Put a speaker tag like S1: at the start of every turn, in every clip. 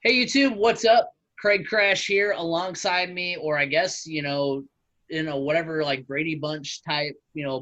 S1: Hey YouTube, what's up? Craig Crash here alongside me, or I guess, in a whatever like Brady Bunch type,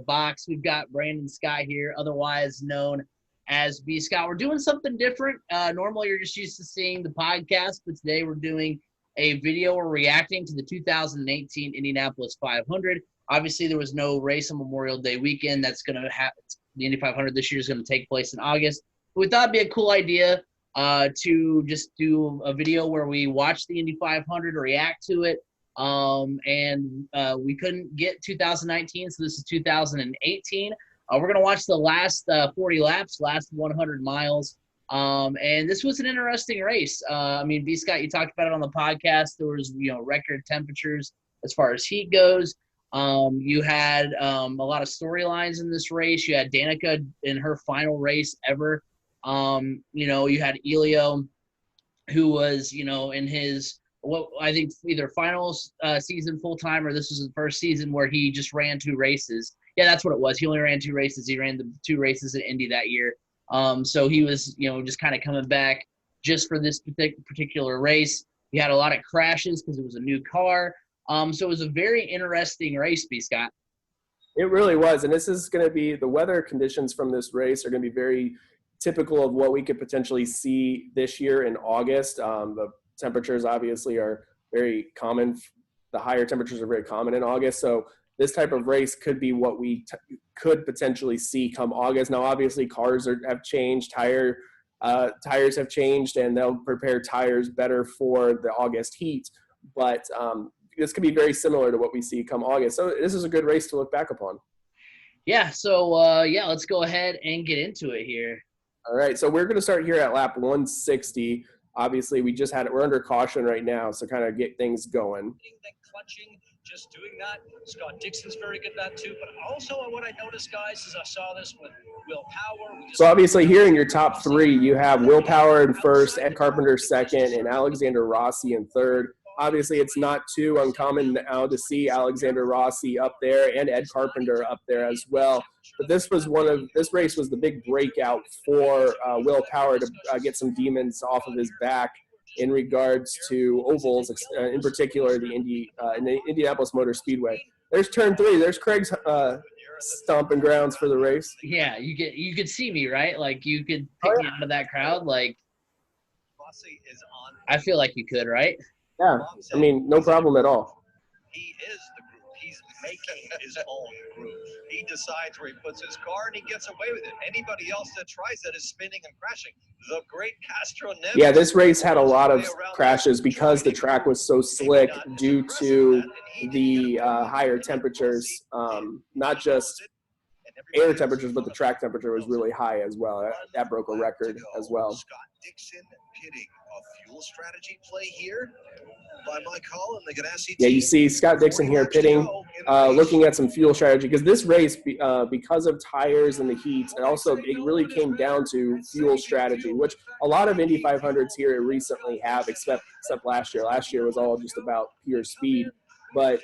S1: box. We've got Brandon Scott here, otherwise known as B Scott. We're doing something different. Normally you're just used to seeing the podcast, but today we're doing a video. We're reacting to the 2018 Indianapolis 500. Obviously, there was no race on Memorial Day weekend. That's going to happen. The Indy 500 this year is going to take place in August. But we thought it'd be a cool idea to just do a video where we watch the Indy 500, react to it. We couldn't get 2019, so this is 2018. We're going to watch the last 40 laps, last 100 miles. And this was an interesting race. B. Scott, you talked about it on the podcast. There was, record temperatures as far as heat goes. You had a lot of storylines in this race. You had Danica in her final race ever. You had Elio, who was, in his, what I think either final season full time, or this was the first season where he just ran two races. Yeah, that's what it was. He only ran two races. He ran the two races at Indy that year. So he was, just kind of coming back just for this particular race. He had a lot of crashes because it was a new car. So it was a very interesting race, B. Scott.
S2: It really was. And this is going to be, the weather conditions from this race are going to be very typical of what we could potentially see this year in August. The temperatures obviously are very common. The higher temperatures are very common in August. So this type of race could be what we could potentially see come August. Now, obviously, cars have changed, tires have changed, and they'll prepare tires better for the August heat. But this could be very similar to what we see come August. So this is a good race to look back upon.
S1: Yeah, so, let's go ahead and get into it here.
S2: All right, so we're going to start here at lap 160. Obviously, we're under caution right now, so kind of get things going.
S3: Clutching, just doing that. Scott Dixon's very good at that too. But also what I noticed, guys, is I saw this with Will Power.
S2: So obviously here in your top three, you have Will Power in first, Ed Carpenter second, and Alexander Rossi in third. Obviously, it's not too uncommon now to see Alexander Rossi up there and Ed Carpenter up there as well. But this race was the big breakout for Will Power to get some demons off of his back in regards to ovals, in particular in the Indianapolis Motor Speedway. There's turn 3. There's Craig's stomping grounds for the race.
S1: Yeah, you could see me, right? Like you could pick me out of that crowd. Like I feel like you could, right?
S2: Yeah, I mean, no problem at all.
S3: He is the group. He's making his own group. He decides where he puts his car, and he gets away with it. Anybody else that tries that is spinning and crashing. The great Castro Neves.
S2: Yeah, this race had a lot of crashes because the track was so slick due to the higher temperatures, not just air temperatures, but the track temperature was really high as well. That broke a record as well.
S3: Scott Dixon pitting a fuel strategy play here by Mike Hall and the Ganassi team.
S2: Yeah, you see Scott Dixon here pitting, looking at some fuel strategy, because this race, because of tires and the heat, it really came down to fuel strategy, which a lot of Indy 500s here recently have, except last year. Last year was all just about pure speed, but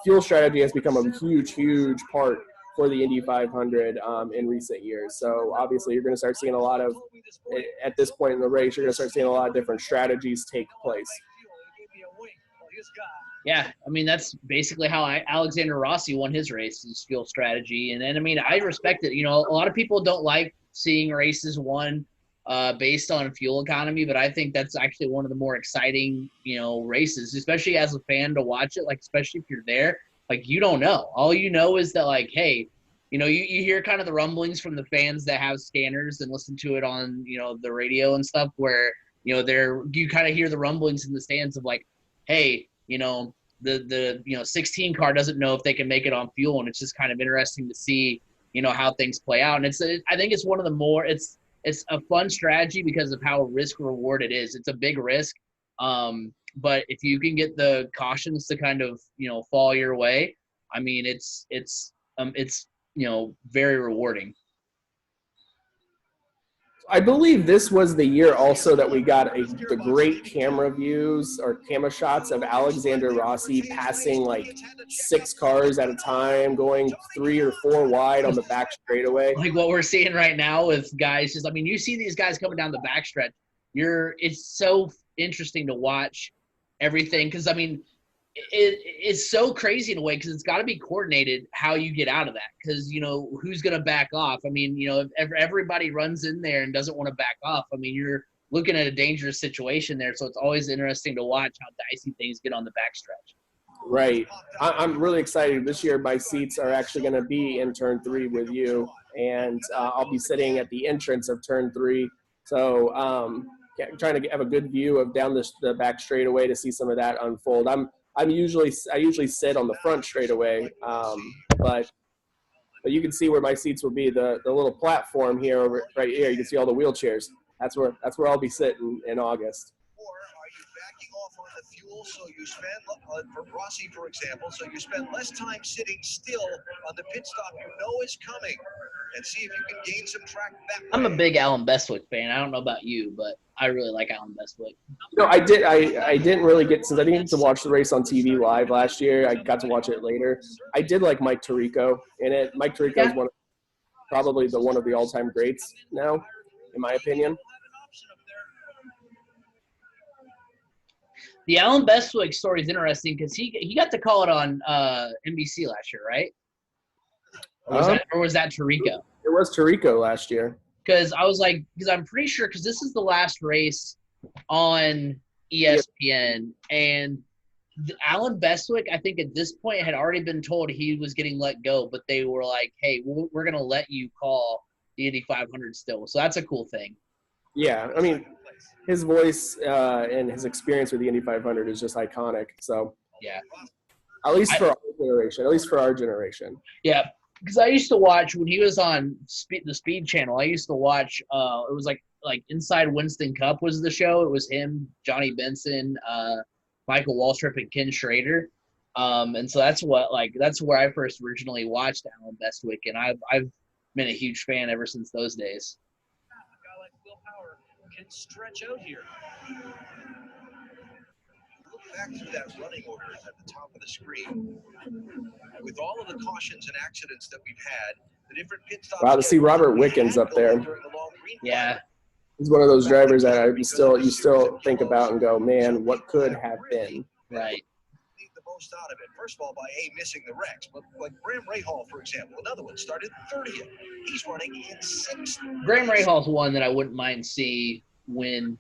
S2: fuel strategy has become a huge part for the Indy 500 in recent years. So obviously you're going to start seeing a lot of, at this point in the race, you're going to start seeing a lot of different strategies take place.
S1: Yeah, I mean, that's basically how Alexander Rossi won his race, his fuel strategy. And then, I mean, I respect it. A lot of people don't like seeing races won based on fuel economy, but I think that's actually one of the more exciting, races, especially as a fan to watch it, like, especially if you're there. Like, you don't know. All you know is that, like, hey, you hear kind of the rumblings from the fans that have scanners and listen to it on, the radio and stuff where, you kind of hear the rumblings in the stands of like, hey, the 16 car doesn't know if they can make it on fuel. And it's just kind of interesting to see, how things play out. And I think it's one of the more, it's a fun strategy because of how risk reward it is. It's a big risk. But if you can get the cautions to kind of, fall your way, I mean, it's very rewarding.
S2: I believe this was the year also that we got the great camera views or camera shots of Alexander Rossi passing like 6 cars at a time, going 3 or 4 wide on the back straightaway.
S1: Like what we're seeing right now with guys, you see these guys coming down the backstretch it's so interesting to watch everything, because I mean it's so crazy in a way, because it's got to be coordinated how you get out of that, because who's going to back off. I mean, if everybody runs in there and doesn't want to back off, I mean, you're looking at a dangerous situation there. So it's always interesting to watch how dicey things get on the backstretch.
S2: Right. I'm really excited. This year my seats are actually going to be in turn 3 with you, and I'll be sitting at the entrance of turn 3. So trying to have a good view of down the back straightaway to see some of that unfold. I usually sit on the front straightaway, but you can see where my seats will be. The little platform here, right here. You can see all the wheelchairs. That's where I'll be sitting in August.
S3: Or are you backing off on the fuel so you spend, for Rossi, for example, so you spend less time sitting still on the pit stop you know is coming, and see if you can gain some track that way?
S1: I'm a big Alan Bestwick fan. I don't know about you, but I really like Alan Bestwick.
S2: No, I didn't really get, since I didn't get to watch the race on TV live last year. I got to watch it later. I did like Mike Tirico in it. Mike Tirico is probably one of the all-time greats now, in my opinion.
S1: The Alan Bestwick story is interesting because he got to call it on NBC last year, right? Or was that Tirico?
S2: It was Tirico last year.
S1: Because I'm pretty sure, because this is the last race on ESPN, and Alan Bestwick, I think at this point had already been told he was getting let go, but they were like, hey, we're going to let you call the Indy 500 still. So that's a cool thing.
S2: Yeah, I mean, his voice and his experience with the Indy 500 is just iconic. So
S1: yeah,
S2: at least for our generation.
S1: Yeah, because I used to watch when he was on the Speed Channel. I used to watch. It was like Inside Winston Cup was the show. It was him, Johnny Benson, Michael Waltrip, and Ken Schrader. And so that's where I first originally watched Alan Bestwick, and I've been a huge fan ever since those days.
S3: Can stretch out here. Look back through that running order at the top of the screen. With all of the cautions and accidents that we've had, the different pit stops.
S2: Wow, to see Robert Wickens up there.
S1: Yeah.
S2: He's one of those drivers that you still think about and go, man, what could have been?
S1: Right.
S3: The most out of it. First of all, by missing the wrecks, but like Graham Rahal, for example, another one started 30th. He's running in 6th.
S1: Graham Rahal's one that I wouldn't mind see win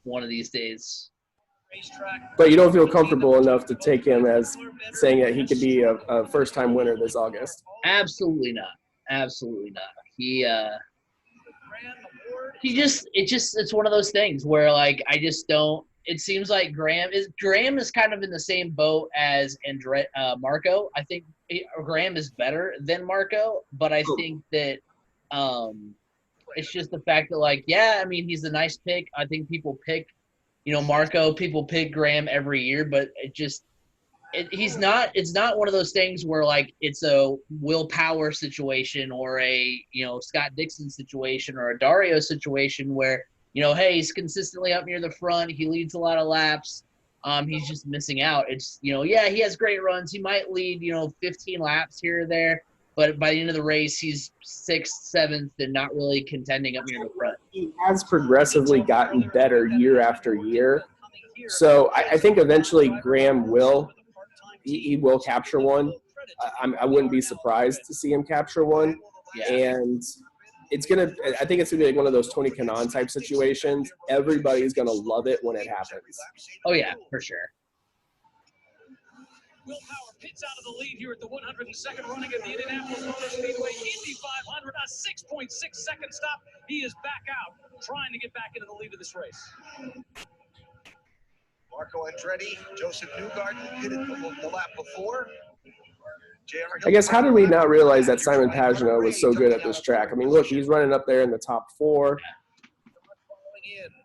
S1: one of these days.
S2: But you don't feel comfortable enough to take him as saying that he could be a first-time winner this August.
S1: Absolutely not. Absolutely not. It's one of those things where I just don't. It seems like Graham is kind of in the same boat as Marco. I think Graham is better than Marco, but I think that it's just the fact that he's a nice pick. I think people pick, Marco. People pick Graham every year, but it's not one of those things where it's a Will Power situation or a Scott Dixon situation or a Dario situation where hey, he's consistently up near the front. He leads a lot of laps. He's just missing out. It's, he has great runs. He might lead, 15 laps here or there. But by the end of the race, he's 6th, 7th, and not really contending up near the front.
S2: He has progressively gotten better year after year. So I think eventually Graham will capture one. I wouldn't be surprised to see him capture one.
S1: Yeah.
S2: And I think it's going to be one of those Tony Kanaan type situations. Everybody's going to love it when it happens.
S1: Oh, yeah, for sure.
S4: Will Power pits out of the lead here at the 102nd running of the Indianapolis Motor Speedway Indy 500, a 6.6 second stop. He is back out, trying to get back into the lead of this race.
S3: Marco Andretti, Joseph Newgarden hit it the lap before.
S2: I guess, how did we not realize that Simon Pagenaud was so good at this track? I mean, look, he's running up there in the top 4,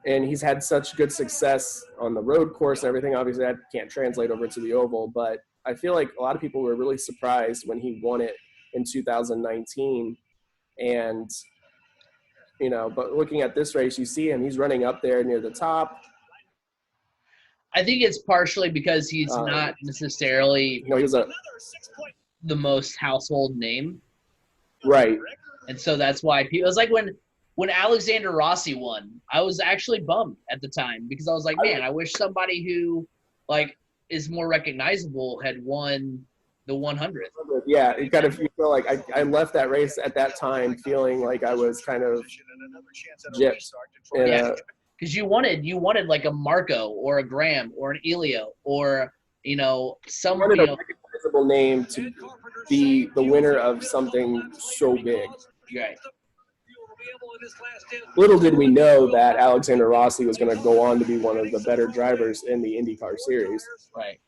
S2: and he's had such good success on the road course and everything. Obviously, that can't translate over to the oval, but I feel like a lot of people were really surprised when he won it in 2019. And, but looking at this race, you see him, he's running up there near the top.
S1: I think it's partially because he's not necessarily the most household name.
S2: Right.
S1: And so that's why people – it's like when when Alexander Rossi won, I was actually bummed at the time because I was like, man, I wish somebody who like is more recognizable had won the 100th.
S2: Yeah, you feel like I left that race at that time feeling like I was kind of gypped.
S1: Yeah, because you wanted like a Marco or a Graham or an Elio or some
S2: wanted a recognizable name to be the winner of something so big.
S1: Right.
S2: Little did we know that Alexander Rossi was going to go on to be one of the better drivers in the IndyCar series.
S1: Right.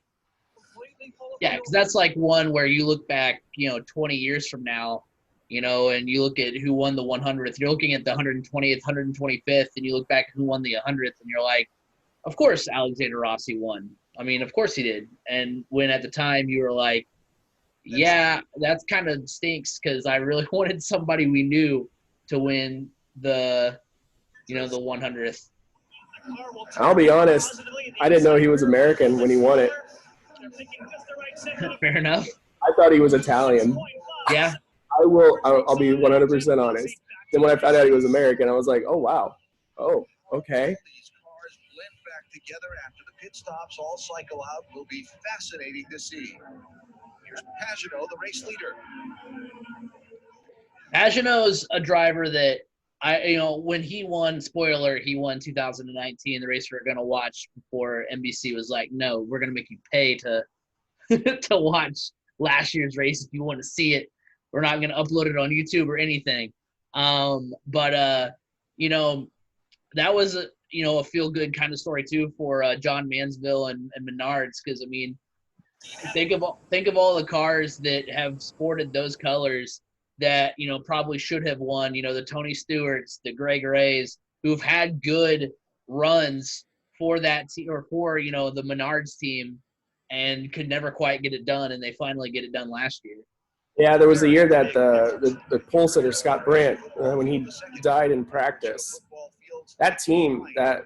S1: Yeah, because that's like one where you look back, 20 years from now, and you look at who won the 100th. You're looking at the 120th, 125th, and you look back at who won the 100th, and you're like, of course Alexander Rossi won. I mean, of course he did. And when at the time you were like, yeah, that's kind of stinks because I really wanted somebody we knew to win the 100th.
S2: I'll be honest, I didn't know he was American when he won it.
S1: Fair enough.
S2: I thought he was Italian.
S1: Yeah.
S2: I'll be 100% honest. Then when I found out he was American, I was like, oh, wow. Oh, okay.
S3: These cars blend back together after the pit stops all cycle out. Will be fascinating to see. Here's Pagano, the race leader.
S1: Pagano's a driver that when he won, spoiler, he won 2019, the race we were going to watch before NBC was like, no, we're going to make you pay to to watch last year's race if you want to see it. We're not going to upload it on YouTube or anything. But that was a feel good kind of story too for John Mansville and Menards, because I mean, think of all the cars that have sported those colors that probably should have won. The Tony Stewarts, the Greg Rays, who've had good runs for that team or for the Menards team, and could never quite get it done, and they finally get it done last year.
S2: Yeah, there was a year that the pole sitter Scott Brandt, when he died in practice, that team had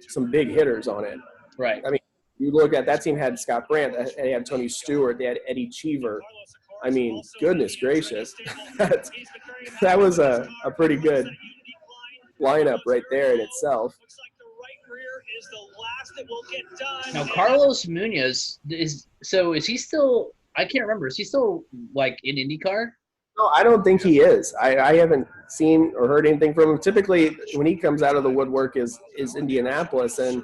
S2: some big hitters on it.
S1: Right.
S2: I mean, you look at that team had Scott Brandt, they had Tony Stewart, they had Eddie Cheever. I mean, goodness gracious, that was a pretty good lineup right there in itself.
S1: Now, Carlos Munoz is he still? I can't remember. Is he still like in IndyCar?
S2: No, I don't think he is. I haven't seen or heard anything from him. Typically, when he comes out of the woodwork is Indianapolis, and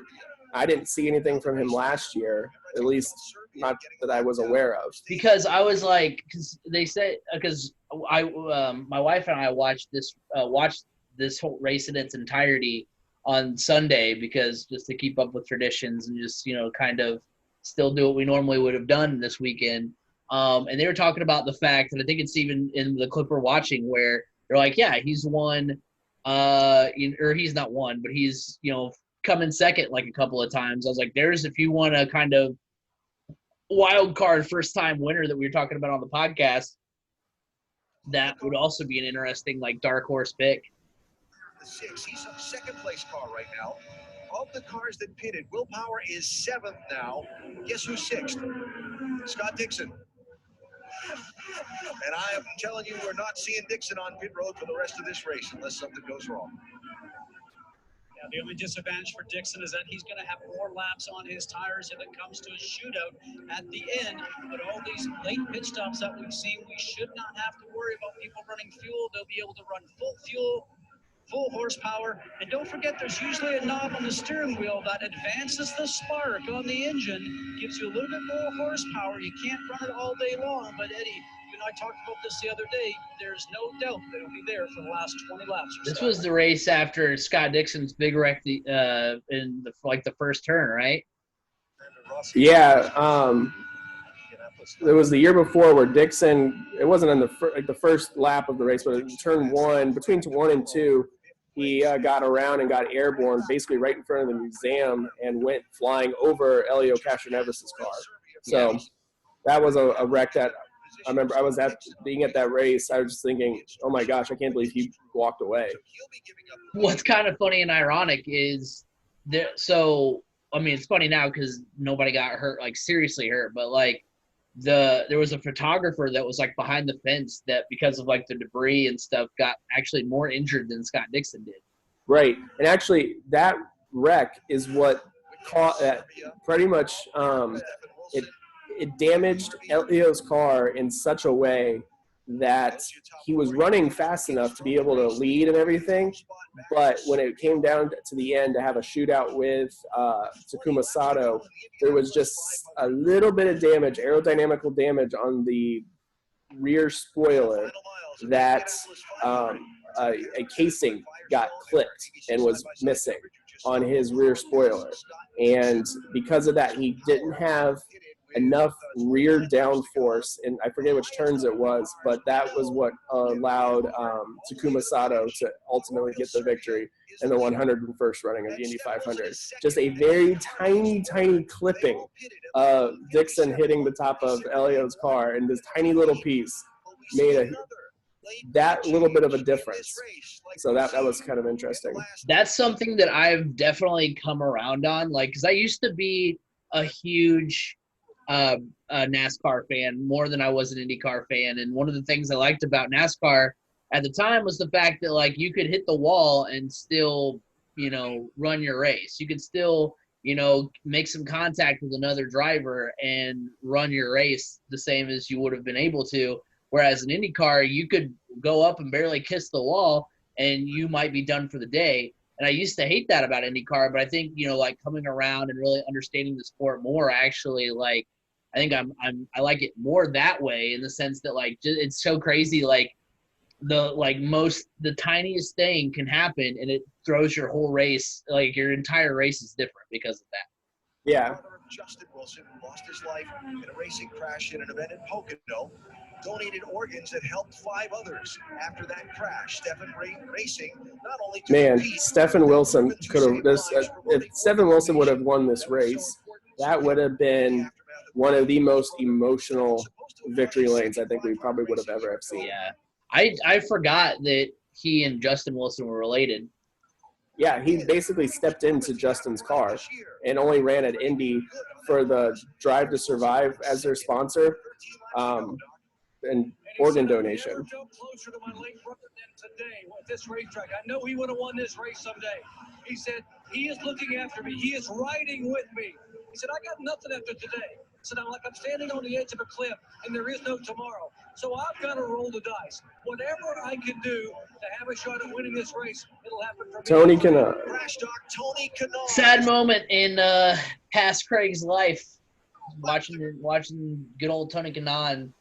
S2: I didn't see anything from him last year, at least not that I was aware of.
S1: Because I was like, because my wife and I watched this whole race in its entirety on Sunday, because just to keep up with traditions and just kind of still do what we normally would have done this weekend. And they were talking about the fact, and I think it's even in the clip we're watching, where they're like, yeah, he's won, or he's not won, but he's come in second like a couple of times. I was like, if you want a kind of wild card first time winner that we were talking about on the podcast, that would also be an interesting like dark horse pick.
S3: He's a second place car right now. Of the cars that pitted, Will Power is 7th now. Guess who's 6th? Scott Dixon. And I am telling you, we're not seeing Dixon on pit road for the rest of this race unless something goes wrong.
S4: Yeah, the only disadvantage for Dixon is that he's going to have more laps on his tires if it comes to a shootout at the end. But all these late pit stops that we've seen, we should not have to worry about people running fuel. They'll be able to run full fuel, full horsepower. And don't forget, there's usually a knob on the steering wheel that advances the spark on the engine, gives you a little bit more horsepower. You can't run it all day long, but Eddie, you and I talked about this the other day. There's no doubt that it'll be there for the last 20 laps or so.
S1: This was the race after Scott Dixon's big wreck in the first turn, right?
S2: Yeah, it was the year before where Dixon, it wasn't in the first lap of the race, but in turn one, between 1 and 2, he got around and got airborne basically right in front of the museum and went flying over Elio Castroneves' car. So that was a wreck that I remember. I was being at that race. I was just thinking, oh my gosh, I can't believe he walked away.
S1: What's kind of funny and ironic is that, so, I mean, it's funny now because nobody got hurt, like seriously hurt, but like there was a photographer that was like behind the fence that because of like the debris and stuff got actually more injured than Scott Dixon did.
S2: Right, and actually that wreck is what caught pretty much it damaged Elio's car in such a way that he was running fast enough to be able to lead and everything, but when it came down to the end to have a shootout with Takuma Sato, there was just a little bit of damage, aerodynamical damage on the rear spoiler that a casing got clipped and was missing on his rear spoiler. And because of that, he didn't have enough rear downforce, and I forget which turns it was, but that was what allowed Takuma Sato to ultimately get the victory in the 101st running of the Indy 500. Just a very tiny, tiny clipping of Dixon hitting the top of Elio's car, and this tiny little piece made that little bit of a difference. So that was kind of interesting.
S1: That's something that I've definitely come around on, like, because I used to be a huge a NASCAR fan more than I was an IndyCar fan. And one of the things I liked about NASCAR at the time was the fact that, like, you could hit the wall and still, run your race. You could still, make some contact with another driver and run your race the same as you would have been able to. Whereas an IndyCar, you could go up and barely kiss the wall and you might be done for the day. And I used to hate that about IndyCar, but I think, like, coming around and really understanding the sport more, actually, like, I think I like it more that way, in the sense that, like, it's so crazy, like, the tiniest thing can happen and it throws your whole race, like, your entire race is different because of that.
S2: Yeah.
S3: Justin Wilson lost his life in a racing crash in an event in Pocono, donated organs that helped 5 others. After that crash, Stephen Racing not only
S2: Stephen Wilson could have if Stephen Wilson would have won this race, that would have been one of the most emotional victory lanes I think we probably would have ever seen.
S1: Yeah. I forgot that he and Justin Wilson were related.
S2: Yeah, he basically stepped into Justin's car and only ran at Indy for the Drive to Survive as their sponsor and organ donation.
S4: Closer to my late brother than today with this racetrack. I know he would have won this race someday. He said, he is looking after me. He is riding with me. He said, I got nothing after today. So I'm like, I'm standing on the edge of a cliff and there is no tomorrow. So I've got to roll the dice. Whatever I can do to have a shot at winning this race, it'll happen for me.
S2: Tony Kanaan.
S1: Sad moment in past Craig's life. Watching good old Tony Kanaan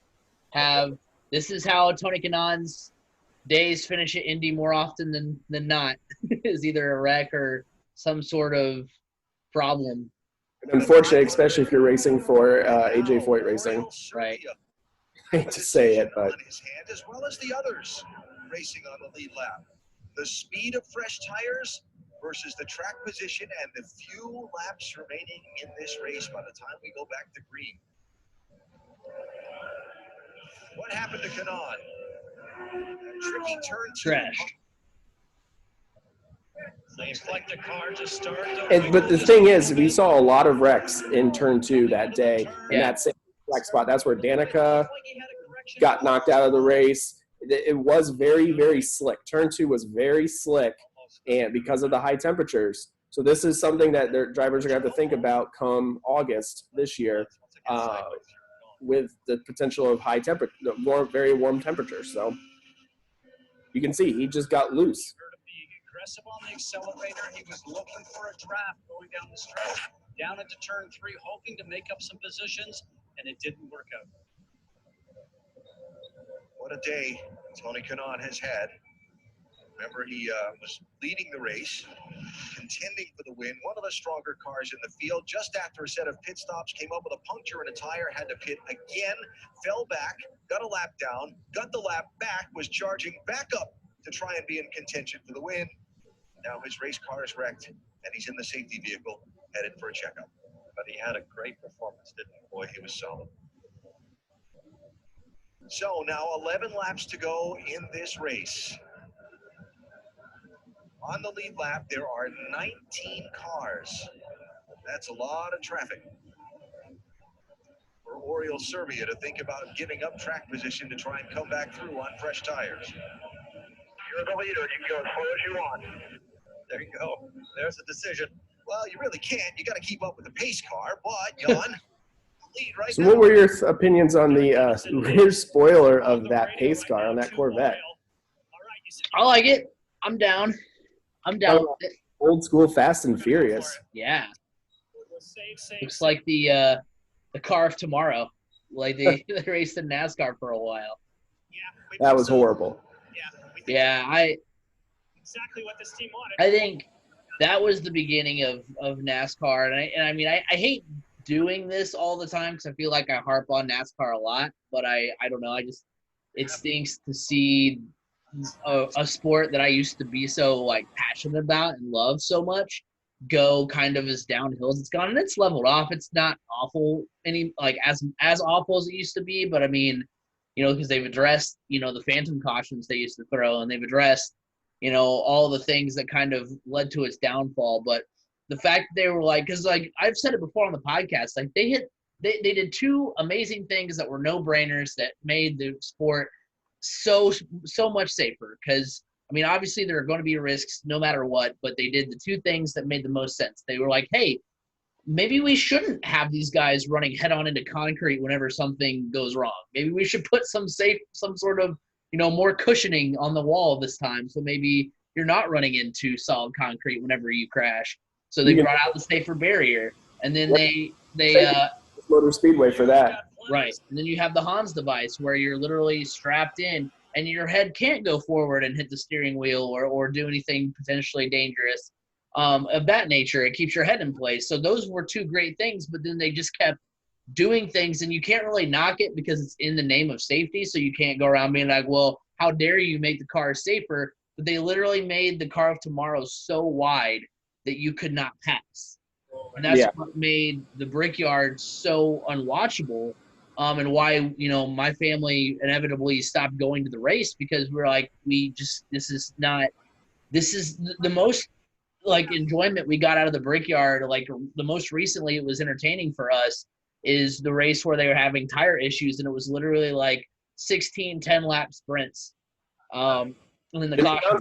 S1: this is how Tony Kanaan's days finish at Indy more often than not. Is either a wreck or some sort of problem.
S2: Unfortunately, especially if you're racing for AJ Foyt Racing.
S1: Right.
S2: I hate to say it, but
S3: his hand as well as the others racing on the lead lap. The speed of fresh tires versus the track position and the few laps remaining in this race by the time we go back to green. What happened to Kanaan? Tricky turn two.
S1: Crashed.
S4: Seems like the car just started.
S2: But the thing is, we saw a lot of wrecks in turn 2 that day, and that same black spot. That's where Danica got knocked out of the race. It was very, very slick. Turn 2 was very slick, and because of the high temperatures. So this is something that their drivers are going to have to think about come August this year, with the potential of high temperature, very warm temperatures. So you can see he just got loose.
S4: Aggressive on the accelerator. He was looking for a draft going down the stretch, down into turn 3, hoping to make up some positions, and it didn't work out.
S3: What a day Tony Kanaan has had. Remember, he was leading the race, contending for the win, one of the stronger cars in the field. Just after a set of pit stops, came up with a puncture in a tire, had to pit again, fell back, got a lap down, got the lap back, was charging back up to try and be in contention for the win. Now his race car is wrecked, and he's in the safety vehicle, headed for a checkup. But he had a great performance, didn't he? Boy, he was solid. So now 11 laps to go in this race. On the lead lap, there are 19 cars. That's a lot of traffic. For Oriole Serbia to think about giving up track position to try and come back through on fresh tires. You're the leader. You can go as far as you want. There you go. There's a decision. Well, you really can't. You got to keep up with the pace car, but Jan, lead right
S2: So
S3: now.
S2: what were your opinions on the rear spoiler of that pace car on that Corvette?
S1: I like it. I'm down. I'm down with it.
S2: Old school Fast and Furious.
S1: Yeah. Looks like the car of tomorrow. Like they raced in NASCAR for a while.
S2: That was horrible.
S1: Yeah,
S4: Exactly what this team wanted.
S1: I think that was the beginning of NASCAR, and I mean I hate doing this all the time because I feel like I harp on NASCAR a lot, but I don't know. It stinks to see a sport that I used to be so like passionate about and love so much go kind of as downhill as it's gone, and it's leveled off. It's not awful as awful as it used to be, but I mean, because they've addressed the phantom cautions they used to throw, and they've addressed all the things that kind of led to its downfall. But the fact that they were like, because like I've said it before on the podcast, like they did two amazing things that were no-brainers that made the sport so much safer. Because I mean, obviously there are going to be risks no matter what, but they did the two things that made the most sense. They were like, hey, maybe we shouldn't have these guys running head-on into concrete whenever something goes wrong. Maybe we should put some sort of more cushioning on the wall this time, so maybe you're not running into solid concrete whenever you crash. So they brought out the safer barrier, and then they
S2: Motor Speedway for that.
S1: right, and then you have the Hans device where you're literally strapped in, and your head can't go forward and hit the steering wheel or do anything potentially dangerous of that nature. It keeps your head in place. So those were two great things, but then they just kept doing things, and you can't really knock it because it's in the name of safety. So you can't go around being like, well, how dare you make the car safer? But they literally made the car of tomorrow so wide that you could not pass. And that's what made the Brickyard so unwatchable. And why, my family inevitably stopped going to the race, because we're like, this is the most like enjoyment we got out of the Brickyard. Like the most recently it was entertaining for us is the race where they were having tire issues, and it was literally like 16 10-lap sprints. And then the caution.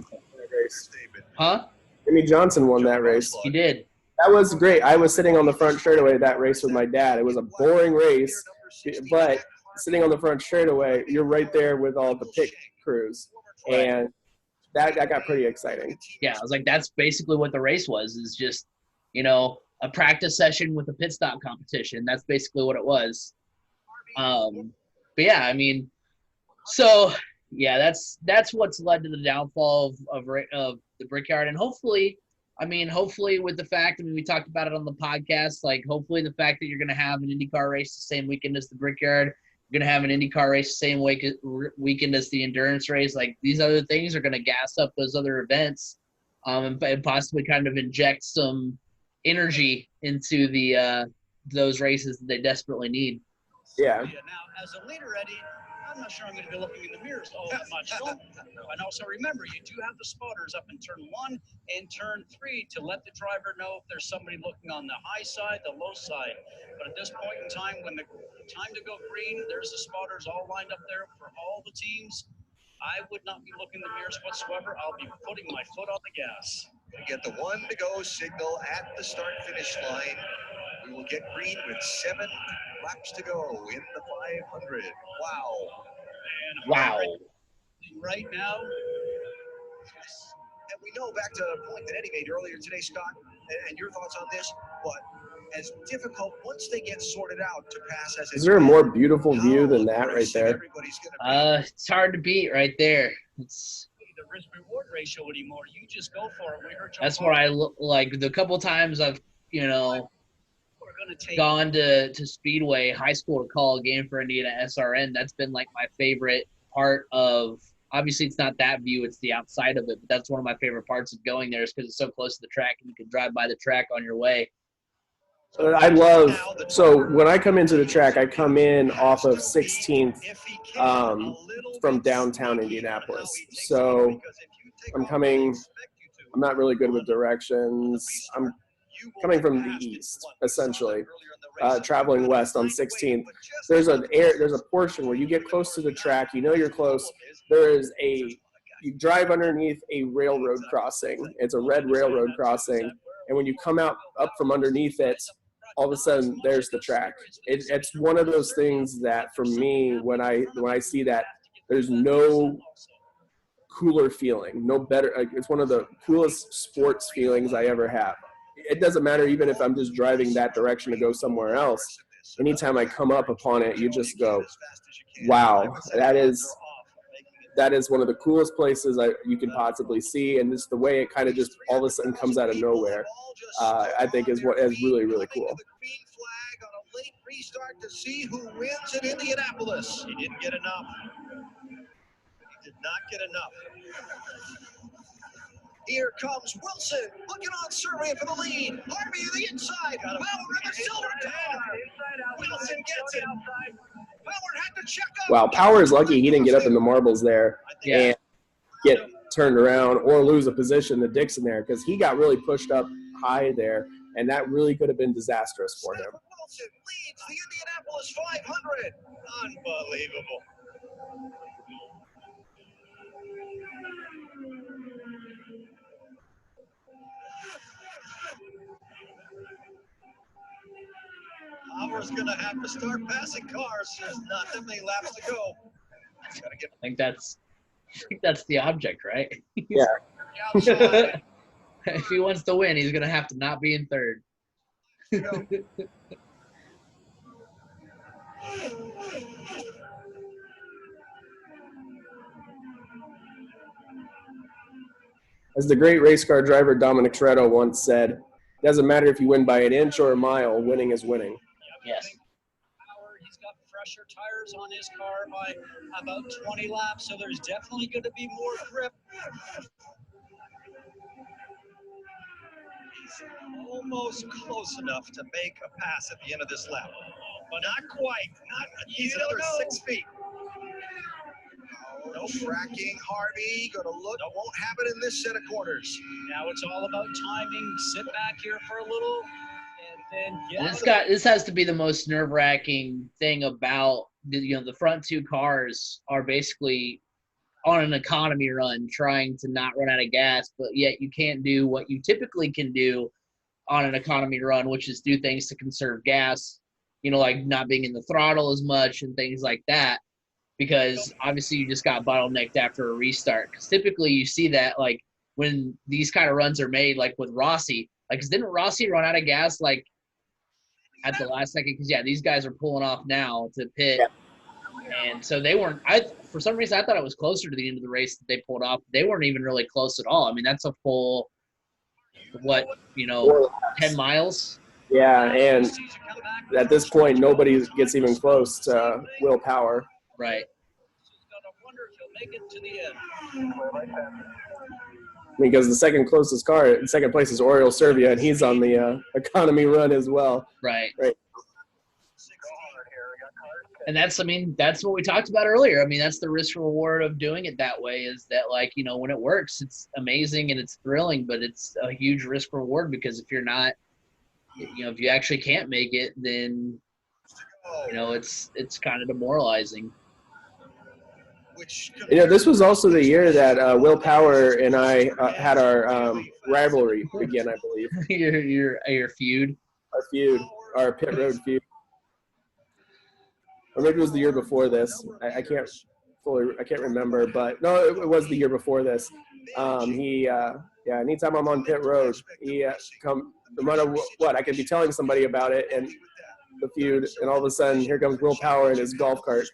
S1: Huh?
S2: Jimmy Johnson won that race.
S1: He did.
S2: That was great. I was sitting on the front straightaway of that race with my dad. It was a boring race, but sitting on the front straightaway, you're right there with all the pit crews. And that got pretty exciting.
S1: Yeah, I was like, that's basically what the race was, is just, a practice session with a pit stop competition. That's basically what it was. But yeah, I mean, so yeah, that's what's led to the downfall of the Brickyard. And hopefully with the fact, we talked about it on the podcast, like hopefully the fact that you're going to have an IndyCar race the same weekend as the Brickyard, you're going to have an IndyCar race the same weekend as the endurance race, like these other things are going to gas up those other events, and possibly kind of inject some energy into those races that they desperately need.
S2: Yeah.
S4: Now, as a leader, Eddie, I'm not sure I'm going to be looking in the mirrors all that much. And also remember, you do have the spotters up in turn 1 and turn 3 to let the driver know if there's somebody looking on the high side, the low side. But at this point in time, when the time to go green, there's the spotters all lined up there for all the teams. I would not be looking in the mirrors whatsoever. I'll be putting my foot on the gas.
S3: We get the 1 to go signal at the start-finish line. We will get green with 7 laps to go in the 500. Wow.
S1: Wow.
S4: Right now.
S3: And we know, back to a point that Eddie made earlier today, Scott, and your thoughts on this, but as difficult once they get sorted out to pass as
S2: is there a more beautiful view than that right there?
S1: It's hard to beat right there. It's
S4: the risk reward ratio anymore. You just go for it. We heard
S1: that's what I like. The couple times I've gone to Speedway high school to call a game for Indiana SRN. That's been like my favorite part of. Obviously, it's not that view; it's the outside of it. But that's one of my favorite parts of going there, is because it's so close to the track and you can drive by the track on your way.
S2: So when I come into the track, I come in off of 16th from downtown Indianapolis. So I'm not really good with directions. I'm coming from the east, essentially, traveling west on 16th, there's a portion where you get close to the track. You know you're close. You drive underneath a railroad crossing. It's a red railroad crossing, and when you come up from underneath it, all of a sudden there's the track. It's one of those things that for me, when I see that, there's no cooler feeling, no better. Like, it's one of the coolest sports feelings I ever have. It doesn't matter even if I'm just driving that direction to go somewhere else. Anytime I come up upon it, you just go, wow, that is one of the coolest places you can possibly see. And just the way it kind of just all of a sudden comes out of nowhere, I think is what is really, really cool.
S3: Late restart to see who wins in Indianapolis. He didn't get enough. He did not get enough. Here comes Wilson, looking on Survey for the lead. Harvey to the inside. Power in the silver car. Wilson gets it. Power had to check up.
S2: Wow, Power is lucky he didn't get up in the marbles there and get turned around or lose a position to Dixon there, because he got really pushed up high there, and that really could have been disastrous for him.
S3: Wilson leads the Indianapolis 500. Unbelievable. Power's going to have to start passing cars. There's not that many laps to go.
S1: I think that's the object, right?
S2: Yeah.
S1: If he wants to win, he's going to have to not be in third.
S2: As the great race car driver Dominic Toretto once said, it doesn't matter if you win by an inch or a mile, winning is winning.
S1: Yes.
S4: He's got fresher tires on his car by about 20 laps, so there's definitely going to be more grip.
S3: He's almost close enough to make a pass at the end of this lap, but not quite. He's another 6 feet. No tracking, Harvey. Gonna look. Won't happen in this set of corners.
S4: Now it's all about timing. Sit back here for a little, and then
S1: this has to be the most nerve-wracking thing about the front two cars are basically on an economy run, trying to not run out of gas, but yet you can't do what you typically can do on an economy run, which is do things to conserve gas. Like not being in the throttle as much and things like that. Because obviously you just got bottlenecked after a restart. Because typically you see that like when these kind of runs are made, like with Rossi, like didn't Rossi run out of gas like at the last second? Because these guys are pulling off now to pit, and so they weren't. For some reason I thought it was closer to the end of the race that they pulled off. They weren't even really close at all. I mean that's a full 10 miles.
S2: Yeah, and at this point nobody gets even close to Will Power.
S1: Right.
S2: Because the second closest car in second place is Oriol Servia, and he's on the economy run as well.
S1: Right. And that's what we talked about earlier. I mean, that's the risk reward of doing it that way, is that when it works, it's amazing and it's thrilling, but it's a huge risk reward, because if you're not, if you actually can't make it, then, it's kind of demoralizing.
S2: This was also the year that Will Power and I had our rivalry again, I believe.
S1: your feud.
S2: Our pit road feud. Or maybe it was the year before this. I can't remember, but no, it was the year before this. Anytime I'm on pit road, he no matter what, I could be telling somebody about it and the feud, and all of a sudden here comes Will Power in his golf cart.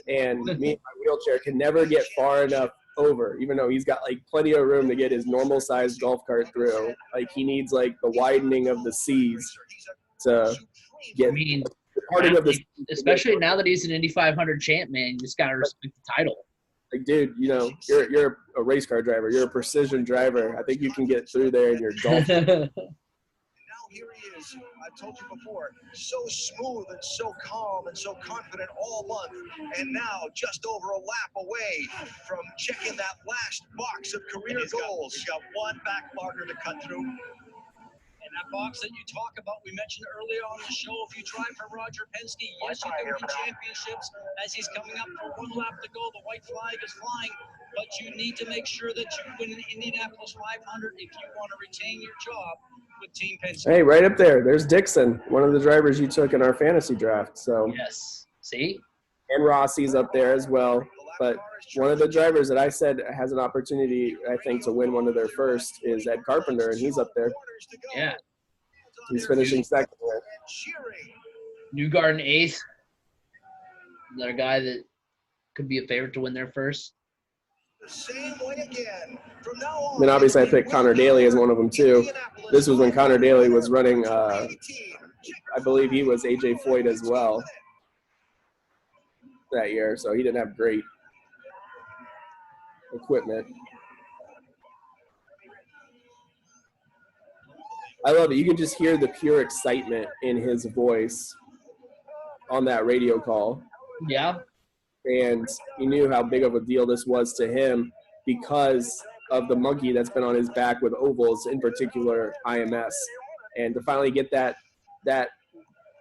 S2: And me and my wheelchair can never get far enough over, even though he's got plenty of room to get his normal sized golf cart through. He needs the widening of the C's to get.
S1: Especially now that he's an Indy 500 champ, man, you just gotta respect the title.
S2: Dude, you're a race car driver. You're a precision driver. I think you can get through there in your golf.
S3: Here he is, I told you before, so smooth and so calm and so confident all month. And now just over a lap away from checking that last box of career goals.
S4: He's got one back marker to cut through. And That box that you talk about, we mentioned earlier on the show, if you drive for Roger Penske, yes, you can win championships as he's coming up for one lap to go. The white flag is flying, but you need to make sure that you win an Indianapolis 500 if you want to retain your job with Team Penske.
S2: Hey, right up there. There's Dixon, one of the drivers you took in our fantasy draft. So
S1: Yes. See?
S2: and Rossi's up there as well. But one of the drivers that I said has an opportunity, I think, to win one of their first is Ed Carpenter, and he's up there.
S1: Yeah.
S2: He's finishing second.
S1: Newgarden 8th. Another guy that could be a favorite to win their first.
S3: Same way again. From now on,
S2: I mean, obviously, I picked Connor Daly as one of them, too. This was when Connor Daly was running, I believe he was A.J. Foyt as well that year, so he didn't have great equipment. I love it. You can just hear the pure excitement in his voice on that radio call.
S1: Yeah.
S2: And you knew how big of a deal this was to him because of the monkey that's been on his back with ovals, in particular IMS. And to finally get that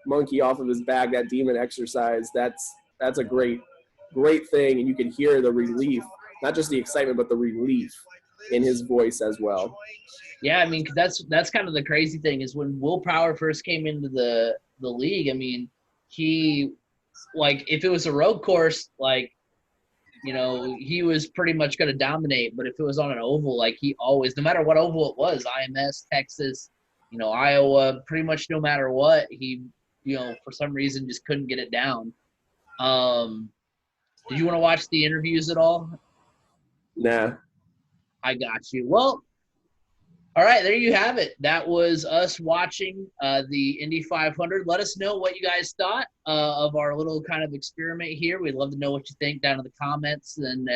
S2: monkey off of his back, that demon exercise, that's a great thing. And you can hear the relief, not just the excitement, but the relief in his voice as well.
S1: Yeah, I mean, that's kind of the crazy thing is when Will Power first came into the league, I mean, he, like, if it was a road course, like, you know, he was pretty much going to dominate. But if it was on an oval, like, he always, no matter what oval it was, IMS, Texas, you know, Iowa, pretty much no matter what, he, you know, for some reason just couldn't get it down. Did you want to watch the interviews at all?
S2: Nah.
S1: I got you. Well, all right, there you have it. That was us watching the Indy 500. Let us know what you guys thought of our little kind of experiment here. We'd love to know what you think down in the comments, and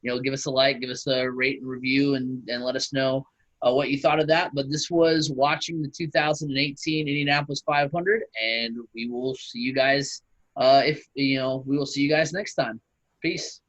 S1: you know, give us a like, give us a rate and review, and let us know what you thought of that. But this was watching the 2018 Indianapolis 500, and we will see you guys we will see you guys next time. Peace.